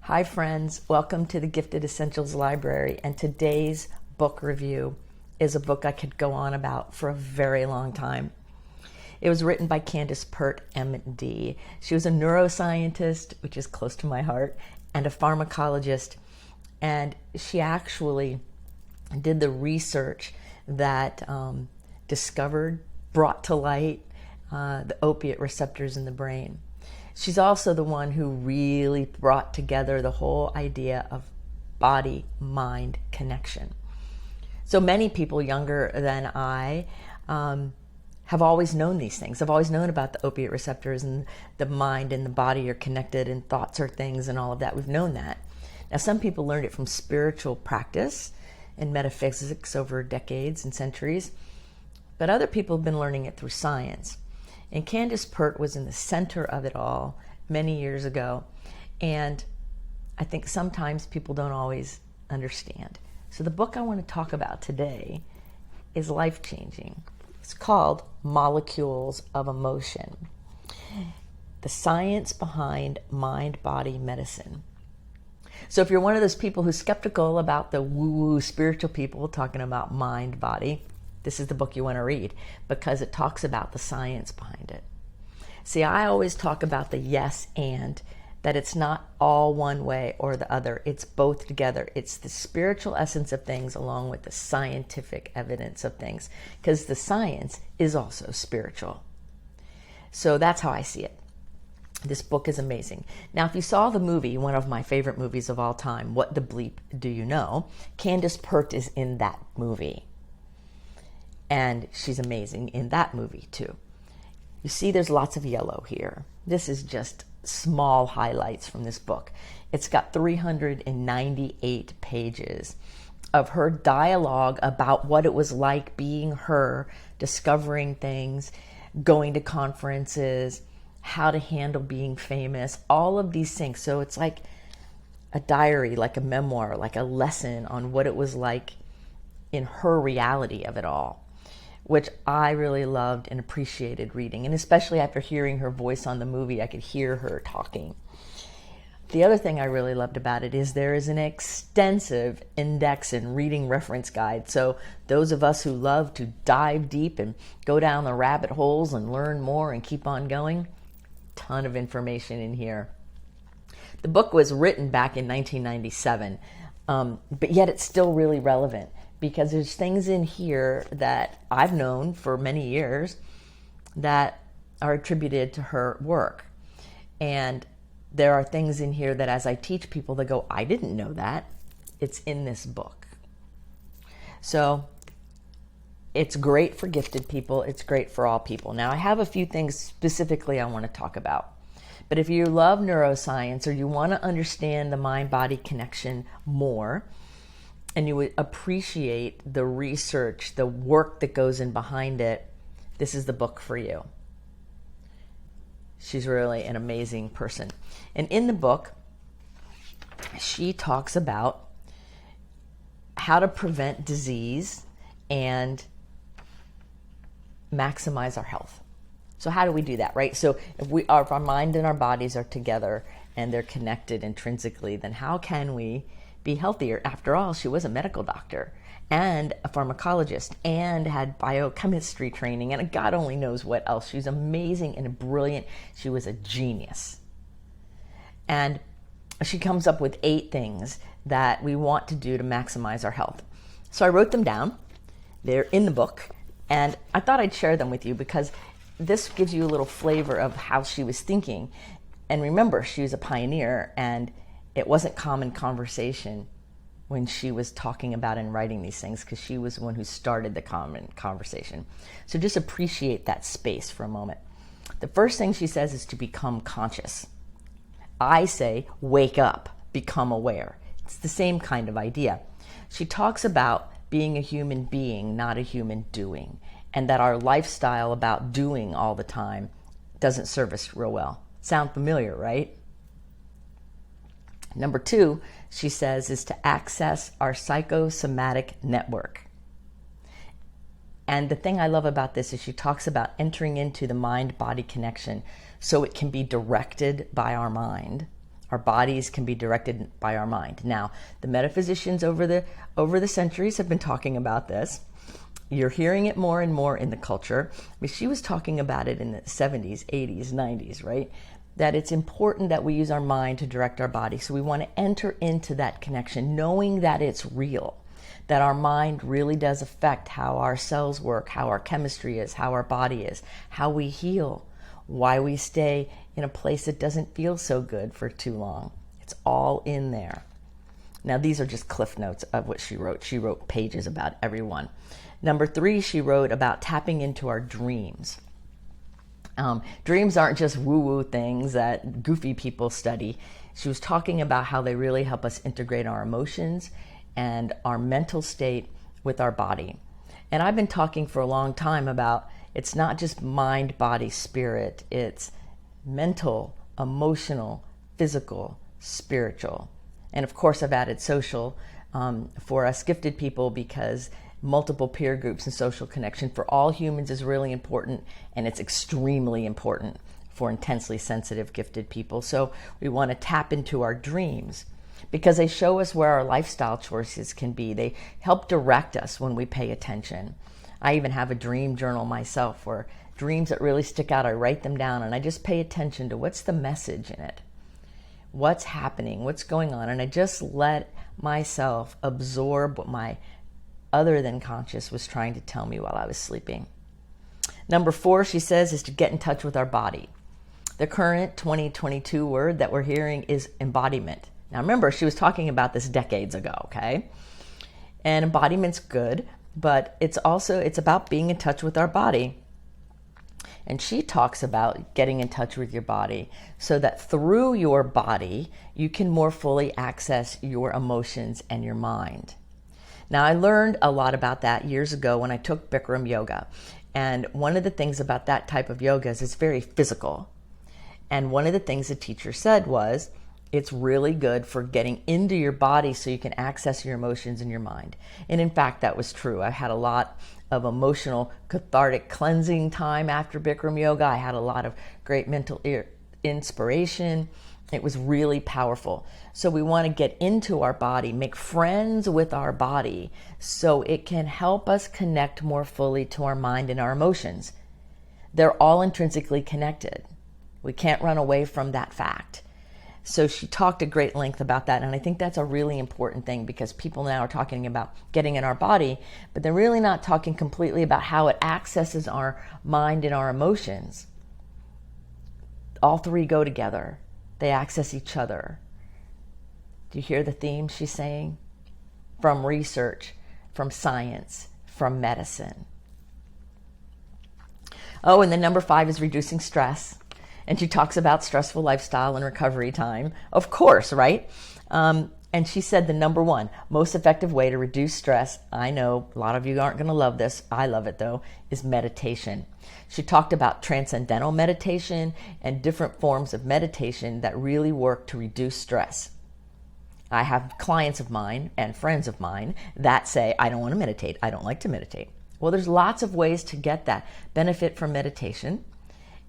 Hi friends, welcome to the Gifted Essentials Library, and today's book review is a book I could go on about for a very long time. It was written by Candace Pert, MD. She was a neuroscientist, which is close to my heart, and a pharmacologist, and she actually did the research that brought to light the opiate receptors in the brain. She's also the one who really brought together the whole idea of body-mind connection. So many people younger than I have always known these things. I've always known about the opiate receptors and the mind and the body are connected and thoughts are things and all of that. We've known that. Now, some people learned it from spiritual practice and metaphysics over decades and centuries, but other people have been learning it through science. And Candace Pert was in the center of it all many years ago. And I think sometimes people don't always understand. So the book I want to talk about today is life-changing. It's called Molecules of Emotion: The Science Behind Mind-Body Medicine. So if you're one of those people who's skeptical about the woo-woo spiritual people talking about mind-body, this is the book you want to read because it talks about the science behind it. See, I always talk about the yes and, that it's not all one way or the other. It's both together. It's the spiritual essence of things along with the scientific evidence of things, because the science is also spiritual. So that's how I see it. This book is amazing. Now, if you saw the movie, one of my favorite movies of all time, What the Bleep Do You Know? Candace Pert is in that movie. And she's amazing in that movie too. You see there's lots of yellow here. This is just small highlights from this book. It's got 398 pages of her dialogue about what it was like being her, discovering things, going to conferences, how to handle being famous, all of these things. So it's like a diary, like a memoir, like a lesson on what it was like in her reality of it all, which I really loved and appreciated reading. And especially after hearing her voice on the movie, I could hear her talking. The other thing I really loved about it is there is an extensive index and reading reference guide. So those of us who love to dive deep and go down the rabbit holes and learn more and keep on going, ton of information in here. The book was written back in 1997, but yet it's still really relevant, because there's things in here that I've known for many years that are attributed to her work. And there are things in here that as I teach people, they go, I didn't know that. It's in this book. So it's great for gifted people. It's great for all people. Now, I have a few things specifically I want to talk about. But if you love neuroscience or you want to understand the mind-body connection more, and you would appreciate the research, the work that goes in behind it, this is the book for you. She's really an amazing person. And in the book, she talks about how to prevent disease and maximize our health. So how do we do that, right? So if our mind and our bodies are together and they're connected intrinsically, then how can we be healthier? After all, she was a medical doctor and a pharmacologist and had biochemistry training and God only knows what else. She's amazing and brilliant. She was a genius. And she comes up with 8 things that we want to do to maximize our health. So I wrote them down. They're in the book, and I thought I'd share them with you because this gives you a little flavor of how she was thinking. And remember, she was a pioneer, and it wasn't common conversation when she was talking about and writing these things, because she was the one who started the common conversation. So just appreciate that space for a moment. The first thing she says is to become conscious. I say, wake up, become aware. It's the same kind of idea. She talks about being a human being, not a human doing, and that our lifestyle about doing all the time doesn't serve us real well. Sound familiar, right? Number 2, she says, is to access our psychosomatic network. And the thing I love about this is she talks about entering into the mind-body connection so it can be directed by our mind Our bodies can be directed by our mind. Now, the metaphysicians over the centuries have been talking about this. You're hearing it more and more in the culture. I mean, she was talking about it in the 70s, 80s, 90s, right? That it's important that we use our mind to direct our body. So we want to enter into that connection, knowing that it's real, that our mind really does affect how our cells work, how our chemistry is, how our body is, how we heal, why we stay in a place that doesn't feel so good for too long. It's all in there. Now, these are just cliff notes of what she wrote. She wrote pages about every one. Number 3, she wrote about tapping into our dreams. Dreams aren't just woo-woo things that goofy people study. She was talking about how they really help us integrate our emotions and our mental state with our body. And I've been talking for a long time about it's not just mind, body, spirit. It's mental, emotional, physical, spiritual. And of course, I've added social for us gifted people, because multiple peer groups and social connection for all humans is really important, and it's extremely important for intensely sensitive gifted people. So we want to tap into our dreams because they show us where our lifestyle choices can be. They help direct us when we pay attention. I even have a dream journal myself, where dreams that really stick out, I write them down and I just pay attention to what's the message in it, what's happening, what's going on, and I just let myself absorb what my other than conscious was trying to tell me while I was sleeping. Number 4, she says, is to get in touch with our body. The current 2022 word that we're hearing is embodiment. Now remember, she was talking about this decades ago, okay? And embodiment's good, but it's about being in touch with our body. And she talks about getting in touch with your body so that through your body, you can more fully access your emotions and your mind. Now, I learned a lot about that years ago when I took Bikram yoga. And one of the things about that type of yoga is it's very physical. And one of the things the teacher said was, it's really good for getting into your body so you can access your emotions and your mind. And in fact, that was true. I had a lot of emotional cathartic cleansing time after Bikram yoga. I had a lot of great mental inspiration. It was really powerful. So we want to get into our body, make friends with our body so it can help us connect more fully to our mind and our emotions. They're all intrinsically connected. We can't run away from that fact. So she talked at great length about that, and I think that's a really important thing because people now are talking about getting in our body, but they're really not talking completely about how it accesses our mind and our emotions. All three go together. They access each other. Do you hear the theme she's saying? From research, from science, from medicine. Oh, and then number 5 is reducing stress. And she talks about stressful lifestyle and recovery time. Of course, right? And she said the number 1 most effective way to reduce stress, I know a lot of you aren't going to love this, I love it though, is meditation. She talked about transcendental meditation and different forms of meditation that really work to reduce stress. I have clients of mine and friends of mine that say, I don't want to meditate, I don't like to meditate. Well, there's lots of ways to get that benefit from meditation,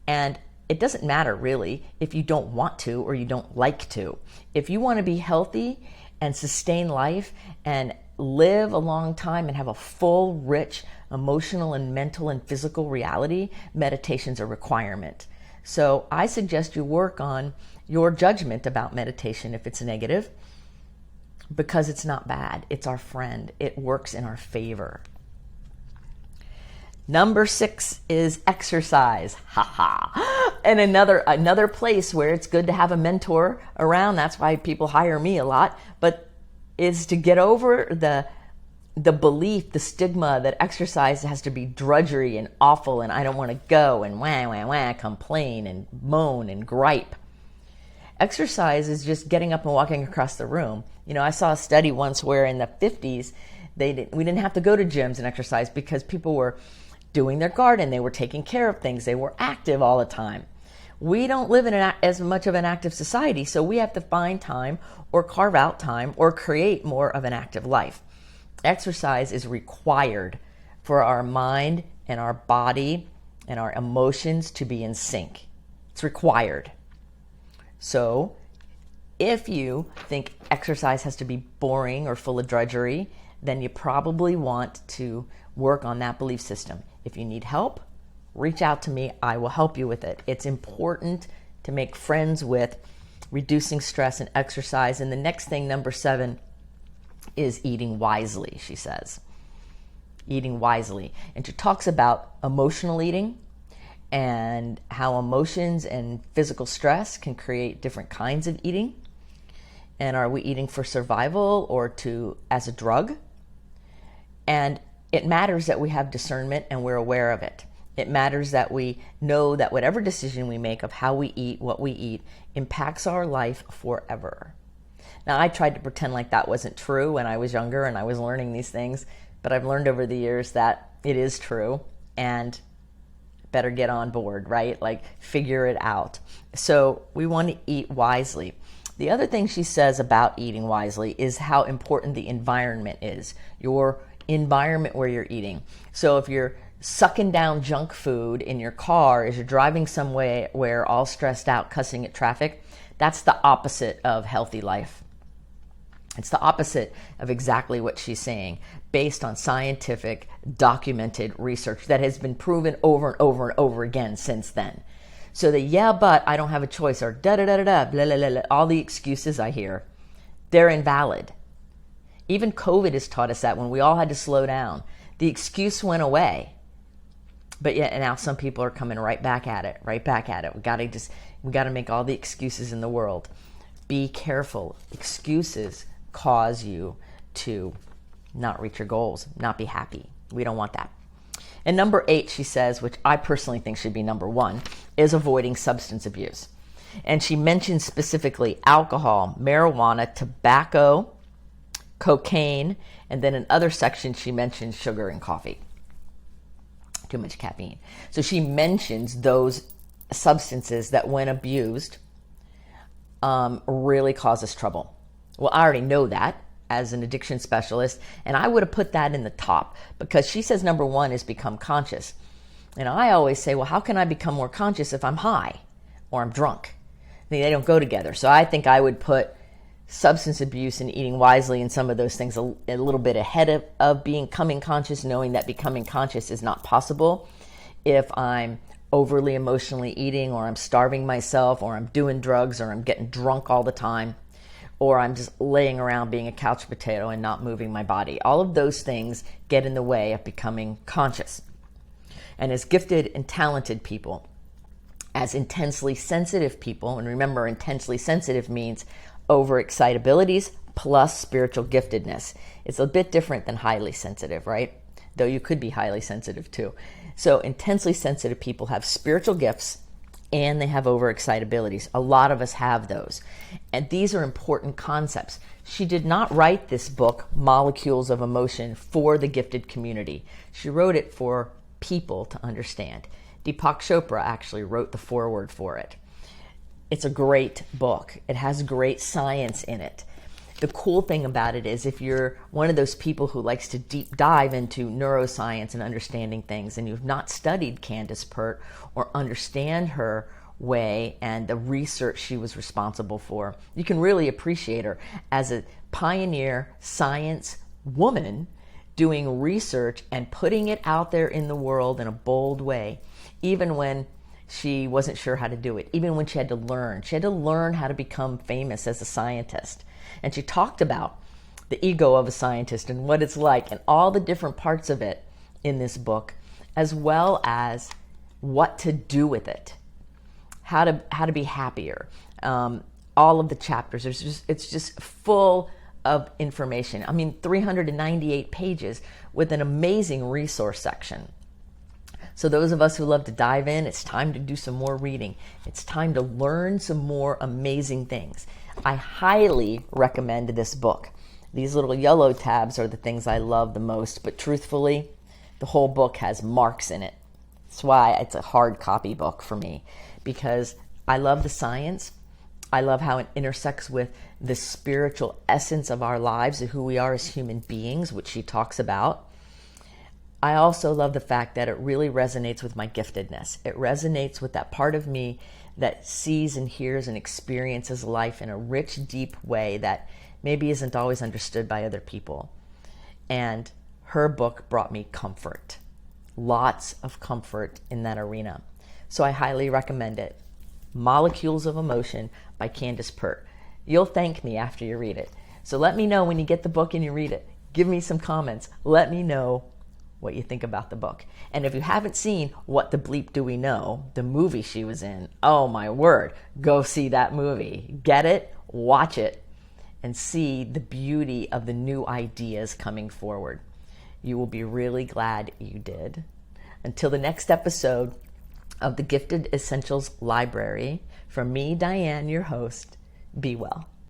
and it doesn't matter really if you don't want to or you don't like to. If you want to be healthy and sustain life and live a long time and have a full, rich emotional and mental and physical reality, meditation's a requirement. So I suggest you work on your judgment about meditation if it's negative, because it's not bad. It's our friend. It works in our favor. Number 6 is exercise. Ha ha. And another place where it's good to have a mentor around. That's why people hire me a lot. But is to get over the belief, the stigma that exercise has to be drudgery and awful and I don't want to go and wah, complain and moan and gripe. Exercise is just getting up and walking across the room. You know, I saw a study once where in the 50s, we didn't have to go to gyms and exercise because people were doing their garden, they were taking care of things, they were active all the time. We don't live in as much of an active society, so we have to find time or carve out time or create more of an active life. Exercise is required for our mind and our body and our emotions to be in sync. It's required. So If you think exercise has to be boring or full of drudgery, then you probably want to work on that belief system. If you need help, reach out to me. I will help you with it. It's important to make friends with reducing stress and exercise. And the next thing, number 7, is eating wisely, she says. Eating wisely. And she talks about emotional eating and how emotions and physical stress can create different kinds of eating. And are we eating for survival or as a drug? And it matters that we have discernment and we're aware of it. It matters that we know that whatever decision we make of how we eat, what we eat, impacts our life forever. Now, I tried to pretend like that wasn't true when I was younger and I was learning these things, but I've learned over the years that it is true and better get on board, right? Like, figure it out. So we want to eat wisely. The other thing she says about eating wisely is how important the environment is, your environment where you're eating. So if you're sucking down junk food in your car as you're driving somewhere where all stressed out, cussing at traffic, that's the opposite of healthy life. It's the opposite of exactly what she's saying, based on scientific, documented research that has been proven over and over and over again since then. So but I don't have a choice, or da-da-da-da-da, blah, blah, blah, blah, all the excuses I hear, they're invalid. Even COVID has taught us that when we all had to slow down. The excuse went away. But yet, and now some people are coming right back at it. We got to make all the excuses in the world. Be careful. Excuses cause you to not reach your goals, not be happy. We don't want that. And number 8, she says, which I personally think should be number 1, is avoiding substance abuse. And she mentions specifically alcohol, marijuana, tobacco, cocaine, and then in other sections she mentions sugar and coffee. Too much caffeine. So she mentions those substances that, when abused, really cause us trouble. Well, I already know that as an addiction specialist, and I would have put that in the top, because she says number 1 is become conscious. And I always say, well, how can I become more conscious if I'm high or I'm drunk? They don't go together. So I think I would put substance abuse and eating wisely and some of those things a little bit ahead of becoming conscious, knowing that becoming conscious is not possible if I'm overly emotionally eating, or I'm starving myself, or I'm doing drugs, or I'm getting drunk all the time, or I'm just laying around being a couch potato and not moving my body. All of those things get in the way of becoming conscious. And as gifted and talented people, as intensely sensitive people, and remember, intensely sensitive means overexcitabilities plus spiritual giftedness. It's a bit different than highly sensitive, right? Though you could be highly sensitive too. So intensely sensitive people have spiritual gifts and they have overexcitabilities. A lot of us have those. And these are important concepts. She did not write this book, Molecules of Emotion, for the gifted community. She wrote it for people to understand. Deepak Chopra actually wrote the foreword for it. It's a great book. It has great science in it. The cool thing about it is, if you're one of those people who likes to deep dive into neuroscience and understanding things, and you've not studied Candace Pert or understand her way and the research she was responsible for, you can really appreciate her as a pioneer science woman doing research and putting it out there in the world in a bold way, even when she wasn't sure how to do it, even when she had to learn. She had to learn how to become famous as a scientist. And she talked about the ego of a scientist and what it's like, and all the different parts of it in this book, as well as what to do with it, how to be happier. All of the chapters, it's just full of information. I mean, 398 pages with an amazing resource section. So those of us who love to dive in, it's time to do some more reading. It's time to learn some more amazing things. I highly recommend this book. These little yellow tabs are the things I love the most, but truthfully, the whole book has marks in it. That's why it's a hard copy book for me, because I love the science. I love how it intersects with the spiritual essence of our lives, of who we are as human beings, which she talks about. I also love the fact that it really resonates with my giftedness. It resonates with that part of me that sees and hears and experiences life in a rich, deep way that maybe isn't always understood by other people. And her book brought me comfort, lots of comfort in that arena. So I highly recommend it. Molecules of Emotion by Candace Pert. You'll thank me after you read it. So let me know when you get the book and you read it. Give me some comments. Let me know what you think about the book. And if you haven't seen What the Bleep Do We Know, the movie she was in, oh my word, go see that movie. Get it, watch it, and see the beauty of the new ideas coming forward. You will be really glad you did. Until the next episode of the Gifted Essentials Library, from me, Diane, your host, be well.